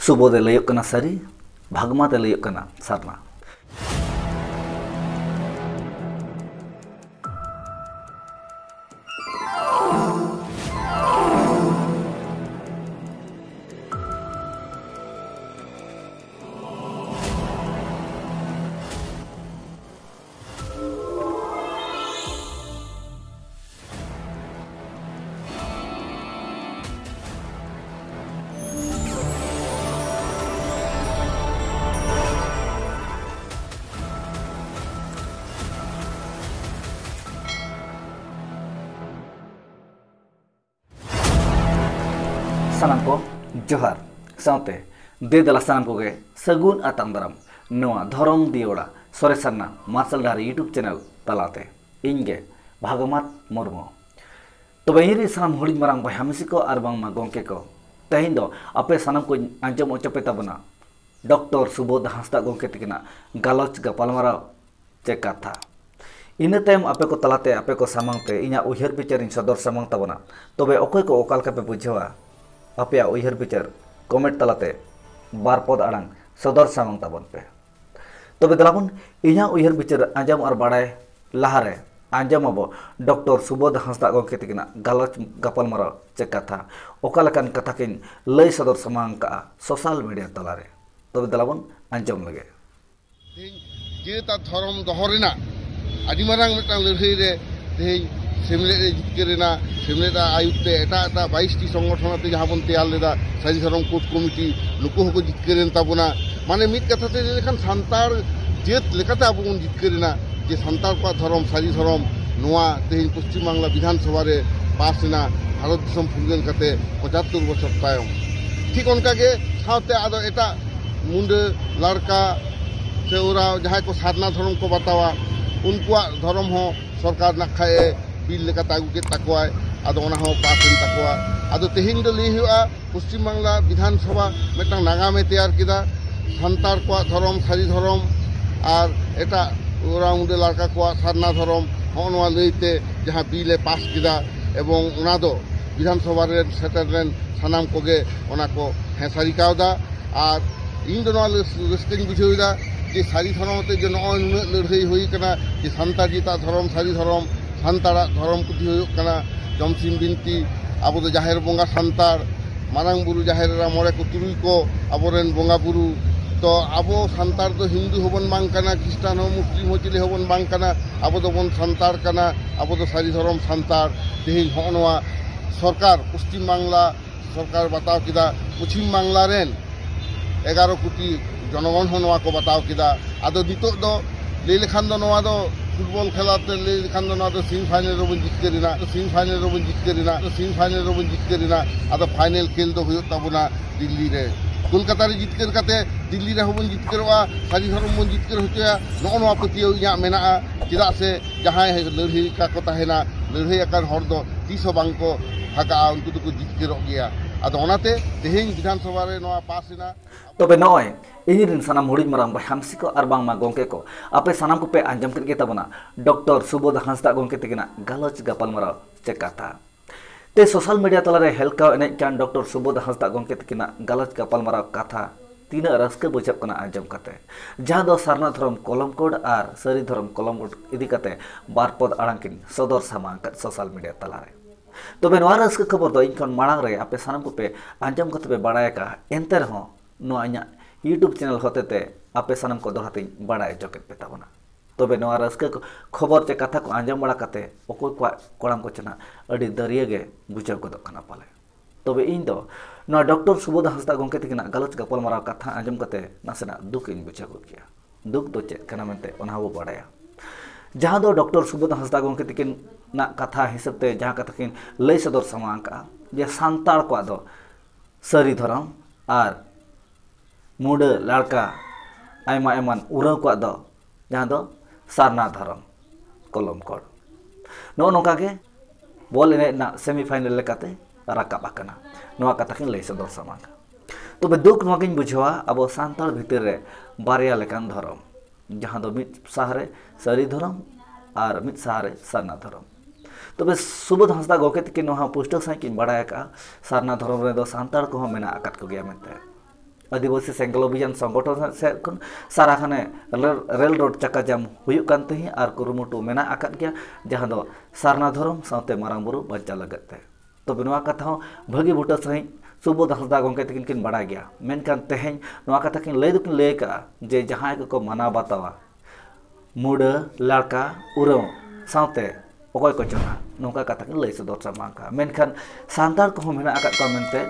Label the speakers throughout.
Speaker 1: सुबोधे लयक कना सारी भागमाते लयक कना सारना। सानाम को जोहार साउते दे दला सानाम को गे सगुन आताम दाराम नवा धरम दियोड़ा सोरेसरना मार्शल डार यूट्यूब चैनल तलाते इनगे भागमात मुर्मू तबे इरी सानाम हुड़ी मरांग बहाय मिसी को आर बांग मा गोंके को तेहिं दो अपे सानाम को आंजम ओचपे ताबना डॉक्टर सुबोध हांसदा गोंके तिकिना गालोच गपालमाराव चे कथा इन तायम आपे को तलाते आपे को सामांगते इना उयहर बिचारिन सदर सामांग ताबना तबे अकोय को ओकालका पे बुझेवा अपया उयहर बिचार कमेंट तलाते बार पद आड़ांग सदर सामांग ताबन पे तबे दलाबन इना उयहर बिचार आंजम और बाड़ाय लाहारे आंजम अब डॉक्टर सुबोध हांसदा गोंके तिकिना गालोच गपालमाराव चे कथा ओकालकान कथा किन लय सदर सामांग का सोशल मीडिया तलारे तबे दलाबन आंजम लगे
Speaker 2: जेता धर्म दहरेना आदि मारांग मिटांग लड़ाई रे तेही सेमलेट जितकेरेना सेमलेट आयुते एटा 22टी संगठनते जहां बन तैयार लेदा सारी धर्म कोर्ट कमिटी नुकु हको जितकेरेन ताबना माने मित कथाते लेखान सांतार जेत लेखाते आबो बन जितकेरेना जे सांतार को धर्म सारी धर्म नोआ तेही पश्चिम बांग्ला विधानसभा रे पास ना भारत दिसम फुरगेन कते 75 बछर तायम ठीक उनका के सावते आदो एटा मुंडे लड़का से ओरा जहां को साधना धर्म को बतावा उनका धर्म हो सरकार नाखाए बिल लेका तागु के ताकवाय आदो ओना हो पासन ताकवा आदो तेहिं दो लई हुआ पश्चिम बांग्ला विधानसभा मेटा नागामे तैयार किदा सांतार को धर्म सारी धर्म और एटा ओरा मुंडे लड़का को साधना धर्म होनवा लईते जहां बिले पास किदा एवं ओना दो विधानसभा रे सेटरलेन सानाम कोगे ओना को हेसारी कावदा और इन दोनों रस्किन बुझेदा जे सारी धर्मते जो नय लड़ाई हुई कना जे सांतार जीता धर्म सारी धर्म सांतारा धर्म पुथि हुई कना जमसिम बिनती अब तो जाहेर बोंगा सांतार मारांग बुरु जाहेरा मोरे को तुरुई को अबोरेन बोंगा बुरु तो आबो सांतार तो हिंदू होबन बांग कना ख्रिस्टान हो मुस्लिम हो चिले होबन बांग कना अब तो बन सांतार कना अब तो सारी धर्म सांतार तेहिं होनवा सरकार पश्चिम बांग्ला सरकार बताओ किदा पश्चिम बांग्ला रेन 11 कोटी जनगण होनवा को बताओ किदा आदो नितो दो ले लेखान दो नवा दो फुटबॉल खेलाते ले लेखान दो नवा दो सेमीफाइनल रोबन जितकेरिना तो सेमीफाइनल रोबन जितकेरिना तो सेमीफाइनल रोबन जितकेरिना आदो फाइनल खेल दो हुयो ताबना दिल्ली रे कोलकाता रे जितकेर काते दिल्ली रे होबन जितकेरवा सारी धर्म बन जितकेर होचया नो नवा पतियो इया मेना चिदा से जहां लड़ाई का को ताहेना लड़ाई आकार हर दो 30 बांग को भागा उनको तो जितकेरो गया आदो ओनाते तेहिं विधानसभा रे नवा पासना
Speaker 1: तबे नय इनिरिन सानाम हुड़ी मरांग बहामसी को आर बांग मा गोंके को आपे सानाम को पे आंजम के ताबना डॉक्टर सुबोध हांसदा गोंके तिकिना गालोच गपालमाराव चे कथा ते सोशल मीडिया तलारे हेल्का एने कान डॉक्टर सुबोध हांसदा गोंके तिकिना गालोच गपालमाराव कथा तीना रस्के बुझब कना आंजम कते जहां दो सारना धर्म कलम कोड आर सरी धर्म कलम कोड इदी कते बार पद आड़ांकिन सदर सामांग सोशल मीडिया तलारे तबे नवा रस्के खबर दो इनकन मांग रे आपे सानाम को पे आंजम कते पे बाड़ाय का एंते रहो नो इना यूट्यूब चैनल होते आपे सानाम को दोहराते बाड़ाय जकेट पे ताबना तबे नवा रस्के खबर चे कथा को आंजम बड़ा कते ओको कोड़ाम को चना अडी दरिया गे बुझाव गदो कना पाले तबे इन दो ना डॉक्टर सुबोध हांसदा गोंके तिकिना गालोच गपालमाराव कथा आंजम कते नासेना दुख इन बुझाव गया दुख दो चे कना मेनते ओना वो बाड़ाया जहां दो डॉक्टर सुबोध हांसदा गोंके तिकिन ना कथा हिसाबते जहां कथा किन लय सदर सामांग का जे सांतार को दो सरी धर्म और मुंडे लड़का आयमा एमान उरा को दो जहां दो सारना धर्म कलम कोड नो नोका के बॉल एने ना सेमीफाइनल लेकाते राकाब आकना नोआ कथा किन लय सदर सामांग तबे दुख नोआ किन बुझवा अब सांतार भितर रे बारिया लेकान धर्म जहां दो मित साहरे सरी धर्म और मित साहरे सारना धर्म तबे सुबोध हांसदा गोंके तिकिन नोहा पुष्टक साइ किन बाड़ाय का सारना धर्म रे दो सांतार को मेना आकात को गया मेते आदिवासी सेंगल अभियान संगठन से सारा खाने रेल रोड चक्का जाम हुयुक कान तही और कुरुमुटु मेना आकाद गया जहां दो सारना धर्म साउते मारांग बुरु बच्चा लगते तबे नोआ कथा हो भागी बुटा सही सुबोध हांसदा गोंके तकिन किन बड़ा गया मेनकान तेहें नोआ कथा किन लय दुकिन लय का जे जहां को माना बातावा मुडा लड़का उरम साउते ओकय को चना नोका कथा किन लय सदर समाका मेनखान सांतार को मेना आकाद को मेनते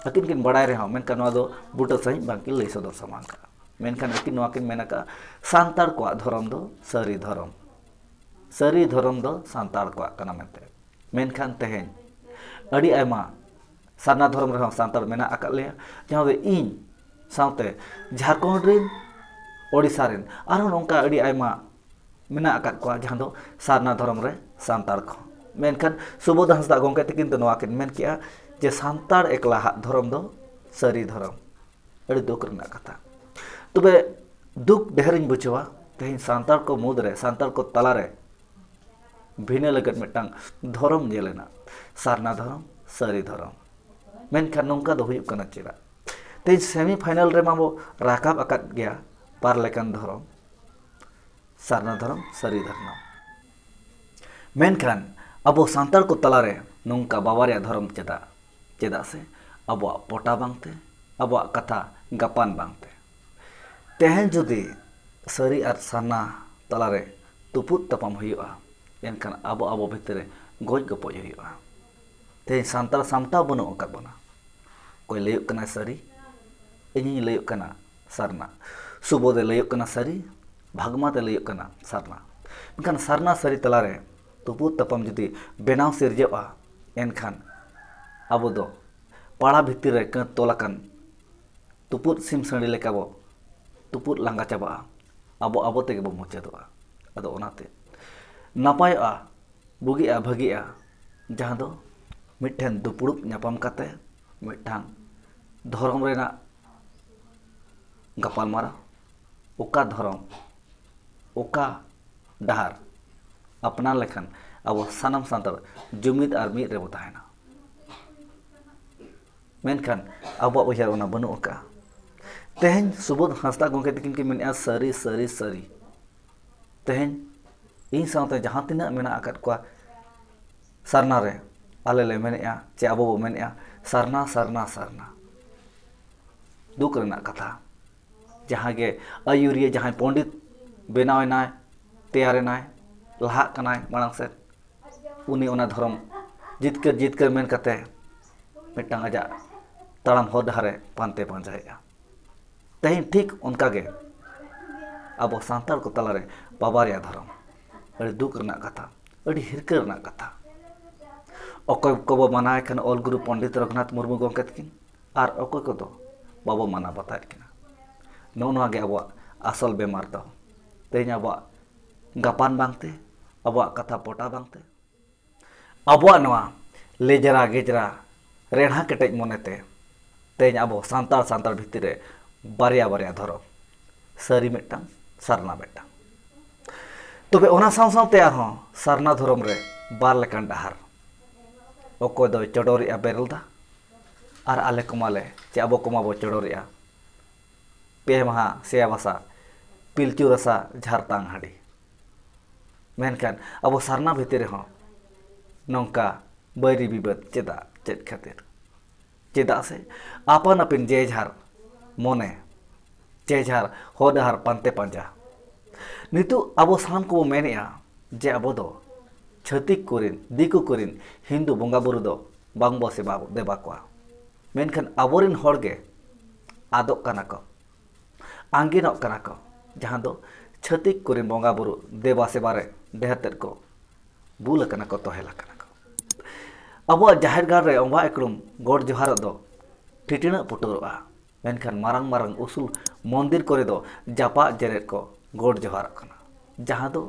Speaker 1: अकिन किन बड़ा रहे मेनकान नोआ दो बुटा सही बाकी लय सदर समाका मेनखान अकिन नोआ किन मेनाका सांतार को धर्म दो सरी धर्म दो सांतार को कना मेनते मेनखान तेहें अड़ी आयमा सारना धर्म रहा सांतार मेना आकाद लेया जहां दो इन साउते झारखंड रिन ओडिसा रिन आरो नोंका अड़ी आयमा मेना आकाद को जहां दो सारना धर्म रे सांतार को मेनखान सुबोध हांसदा गोंके तकिन तो नोआ किन मेन किया जे सांतार एकला धर्म दो सरी धर्म अड़ी दुख रना कथा तबे दुख ढेरिन बुझवा तेहिन सांतार को मुदरे सांतार को तलारे भिने लगत मिटांग धर्म जेलेना सारना धर्म सरी धर्म मेनखान नोंका दो हुयुक कना चेदा ते सेमीफाइनल रे माबो राकाब आकाद गया पार लेकान धर्म सारना धर्म सरी धर्म मेनखान अबो सांतार को तलारे नोंका बाबारिया धर्म चेदा से अबो पोटा बांगते अबो कथा गापान बांगते तेहेन जुदी सरी और सारना तलारे तुपुत तपम हुयुआ एनखान अबो भितरे गज गपज हुयुआ तेहेन सांतार सामटा बनो अकाद बना कोई लयुक कना सरी इᱧ लयुक कना सारना सुबोधे लयुक कना सरी भागमाते लयुक कना सारना एनखान सारना सरी तलारे तुपुत तपम जुदी बेनाव सिरजेवा एनखान अबो दो पाड़ा भितर रे क तोलाकान तुपुत सिम सड़ी लेका बो तुपुत लांगा चाबा अबो तेगे बो मुचादोआ अदो ओनाते नापायआ बुगिआ भागिआ जहां दो मिठेन दुपुड़ुप न्यापाम काते मिठांग धर्म रेना गपाल मारा ओका धर्म ओका डहार अपना लेखन अब सानम सांतार जुमिद और मिद रेबो ताहेना मेनखान अब उयार ओना बनु ओका तेहेन सुबोध हांसदा गोंके तकिन के मेनआ सरी तेहेन इन साउते जहां तिना मेना आकाद को सारना रे आले ले मेनआ चे अब बो मेनआ सारना दुख रना कथा जहां गे आयुरिया जहां पंडित बेनावनाय तैयारनाय लहा कनाय मांग से उनी ओना धर्म जितकर मेन कते मिटांग आजा ताड़ाम हर डहारे पानते पांजाया तेहिन ठीक उनका गे अब सांतार को तलारे बाबारिया धर्म अड़ी दुख रना कथा अड़ी हिरक रना कथा अकय को माना खान ऑल गुरु पंडित रघुनाथ मुर्मू गोंके तकिन और अकय को बाबो माना बताए किना नोआ गे अब आसल बेमार दो तेज अब गापान बांगते अब कथा पोटा बांगते अब लेजरा गेजरा रेढ़ा केटेज मोनेते तेज अब सांतार भितर बारिया धर्म सरी मिटांग सारना मिटांग तबे ओना सावते सारना धर्म रे बार लेकान डहार अकय दो चडोरिया बेरलदा और आले कमाले चे अब कमाबो चडोरिया पे महा सेया भाषा पिलचू रसा झारतांग हाड़ी मेनखान अब सारना भितर हो नौका बैरी विवाद चेद खातिर चेदा से आपन अपिन जेझार मोने जेझार हो डहार पानते पांजा नितु अब सान को मेनेआ जे अब दो छतिक कोरिन दिकु कोरिन हिंदू बंगा बुरु दो बांगबो सेबा देबा कोआ मेनखान आबोरिन होड़गे आदोक कना को आंगिनोक कना को जहां दो छतिक कोरिन बंगा बुरु देबा सेबा रे देहतेर को बुल कना को तोहेला कना को अब जाहिर गार रे ओंबा एकड़ुम गोड जोहार दो ठिटिना पुटुरआ मेनखान मारंग उसूल मंदिर करे दो जापा जेरेट को गोड जोहार कना जहां दो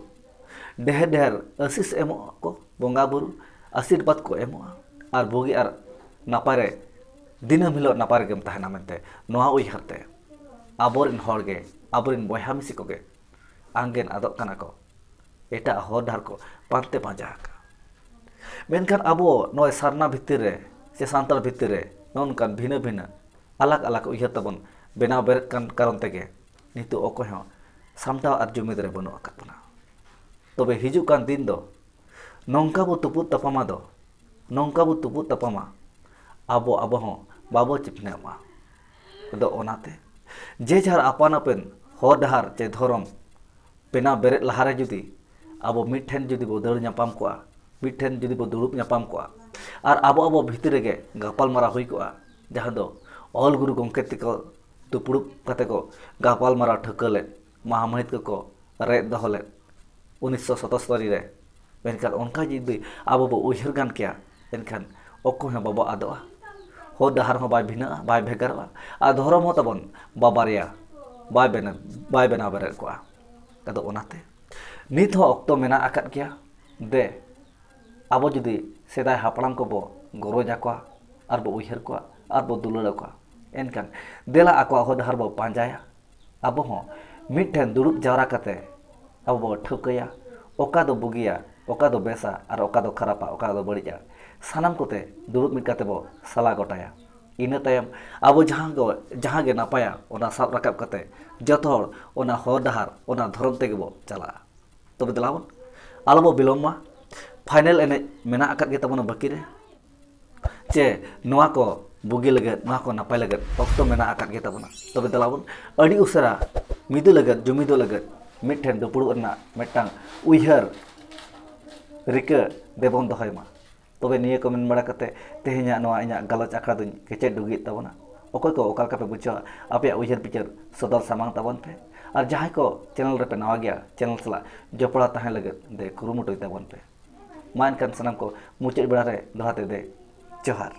Speaker 1: ढेर आशीष एमो को बंगा बुरु आशीर्वाद को एमो और बुगी और नापारे दिनम हिलो नापारे गेम तहना मेनते नोआ उइहारते आबोरिन होड़गे आबोरिन बयहा मिसी कोगे आंगेन आदोक कना को एटा हर डार को पानते पांजा मेनखान अब सारना भितर रे से सांतार भितर रे नोनकान भिन्न अलग उइहार तबन बेनाव बेरेद कान कारण तेगे नितो अकोय हो सामटाव आर जुमिद रे बनु आकात बना तबे हिजु कान दिन दो नौका बो तुपुत तपामा दो नौका बो तुपुत तपामा आबो आबो हो बाबो चिपनेमा दो ओनाते जे जार आपान आपेन हर डहार चे धरम बेनाव बेरेद लहारे जुदी आबो मिठेन जुदी बो दड़ नापाम कोआ मिठेन जुदी बो दुड़ुब नापाम कोआ आर आबो आबो भितर गे गापाल मारा हुई कोआ जहां दो ऑल गुरु गंके तिको दुपुड़ुब कते को गापाल मारा ठकले महामहित को रेद दहले 1977 रे मेनखान उनका जुदी आबो बो उयहर गान किया एनखान अको हे बाबा आदोआ हो डहार हो बाय भिना बाय भेगारवा आ धरम हो तबन बाबारिया बाय बेना बेरे कोआ कदो ओनाते नित हो अक्तो मेना आकात किया दे आबो जुदी सेदाय हापड़ाम को बो गरजा कोआ आर बो उयहर कोआ आर बो दुलड़ कोआ एनखान देला आको हो डहार बो पांजाया आबो हो मिठेन दुड़ुब जावरा कते आबो बो ठकया ओका दो बुगिया ओका दो बेसा और ओका दो खरापा ओका दो बड़िया सानाम कोते दुड़ुब मिट काते बो सला गोटाया इना तायम आबो जहां गे नापाया ओना साब राकाब कते जतो हर ओना हर डहार ओना धरम तेगे बो चला तबे दलाबन आलोबो बिलम्मा फाइनल एने मेना आकात गे तबन बाकी रे चे नोआ को बुगी लगे नोआ को नापाय लगे अक्तो मेना आकात गे तबन तबे दलाबन अडी उसरा मिदु लगे जुमिदो लगे मिठेन दुपुड़ुब रना मेटांग उयहर रिका देबन दहयमा तबे निये कमेंट बड़ा कते तेहे냐 नोआ इኛ गलत आखड़ा दुñ केचे दुगी तबना अकोय को ओका पे बुझा आपे उयहर पिक्चर सदर सामांग तबन पे और जहां को चैनल रे पे नवा गया चैनल सला जपड़ा तहे लगे दे कुरुमुटोय तबन पे मान कान सनम को मुचेद बड़ा रे दोहाते दे जोहार।